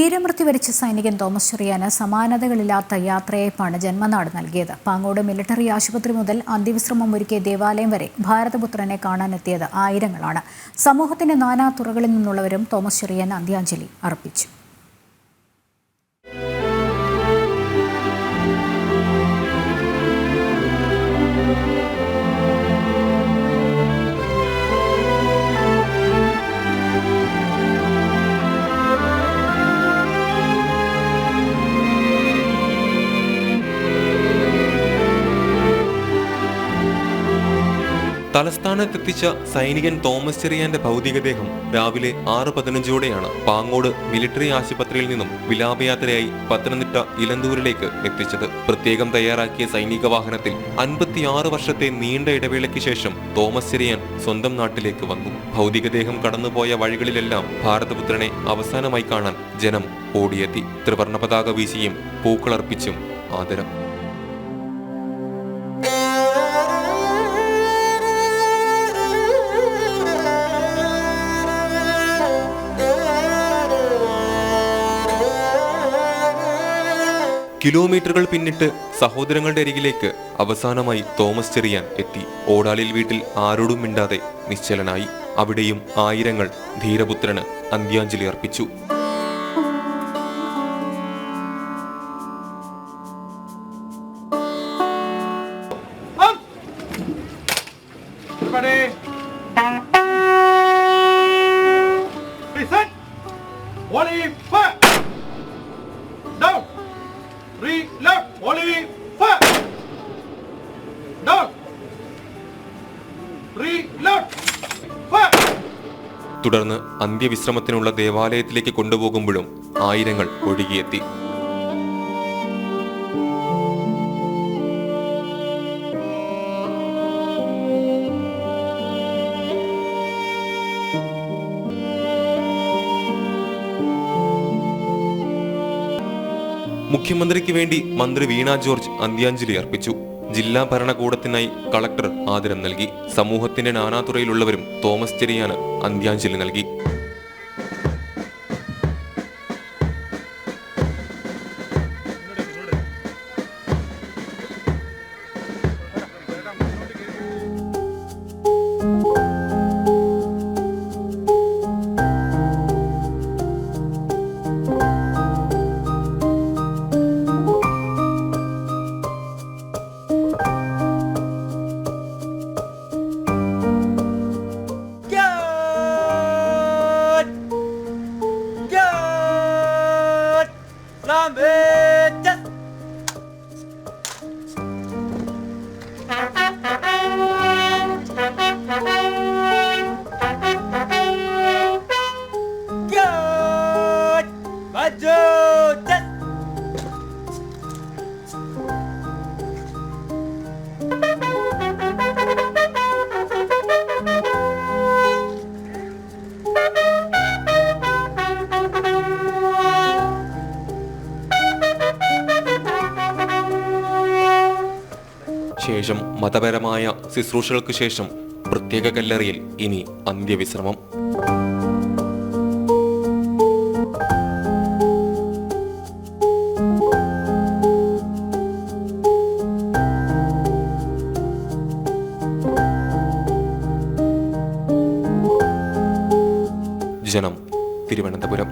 വീരമൃത്യു വരിച്ച സൈനികൻ തോമസ് ചെറിയാന് സമാനതകളില്ലാത്ത യാത്രയയപ്പാണ് ജന്മനാട് നൽകിയത്. പാങ്ങോട് മിലിറ്ററി ആശുപത്രി മുതൽ അന്ത്യവിശ്രമം ഒരുക്കിയ ദേവാലയം വരെ ഭാരതപുത്രനെ കാണാനെത്തിയത് ആയിരങ്ങളാണ്. സമൂഹത്തിന്റെ നാനാ തുറകളിൽ നിന്നുള്ളവരും തോമസ് ചെറിയാന് അന്ത്യാഞ്ജലി അർപ്പിച്ചു. തലസ്ഥാനത്തെത്തിച്ച സൈനികൻ തോമസ് ചെറിയാന്റെ ഭൗതികദേഹം രാവിലെ 6:15ഓടെയാണ് പാങ്ങോട് മിലിറ്ററി ആശുപത്രിയിൽ നിന്നും വിലാപയാത്രയായി പത്തനംതിട്ട ഇലന്തൂരിലേക്ക് എത്തിച്ചത്. പ്രത്യേകം തയ്യാറാക്കിയ സൈനിക വാഹനത്തിൽ 56 വർഷത്തെ നീണ്ട ഇടവേളയ്ക്ക് ശേഷം തോമസ് ചെറിയാൻ സ്വന്തം നാട്ടിലേക്ക് വന്നു. ഭൗതികദേഹം കടന്നുപോയ വഴികളിലെല്ലാം ഭാരതപുത്രനെ അവസാനമായി കാണാൻ ജനം ഓടിയെത്തി. ത്രിവർണ്ണ പതാക വീശിയും പൂക്കളർപ്പിച്ചും ആദരം. കിലോമീറ്ററുകൾ പിന്നിട്ട് സഹോദരങ്ങളുടെ അരികിലേക്ക് അവസാനമായി തോമസ് ചെറിയാൻ എത്തി. ഓടാലിൽ വീട്ടിൽ ആരോടും മിണ്ടാതെ നിശ്ചലനായി. അവിടെയും ആയിരങ്ങൾ ധീരപുത്രന് അന്ത്യാഞ്ജലി അർപ്പിച്ചു. തുടർന്ന് അന്ത്യവിശ്രമത്തിനുള്ള ദേവാലയത്തിലേക്ക് കൊണ്ടുപോകുമ്പോഴും ആയിരങ്ങൾ ഒഴുകിയെത്തി. മുഖ്യമന്ത്രിക്ക് വേണ്ടി മന്ത്രി വീണ ജോർജ് അന്ത്യാഞ്ജലി അർപ്പിച്ചു. ജില്ലാ ഭരണകൂടത്തിനായി കളക്ടർ ആദരം നൽകി. സമൂഹത്തിന്റെ നാനാതുറയിലുള്ളവരും തോമസ് ചെറിയാന് അന്ത്യാഞ്ജലി നൽകി. ശേഷം മതപരമായ ശുശ്രൂഷകൾക്ക് ശേഷം പ്രത്യേക കല്ലറിയിൽ ഇനി അന്ത്യവിശ്രമം. ജനം, തിരുവനന്തപുരം.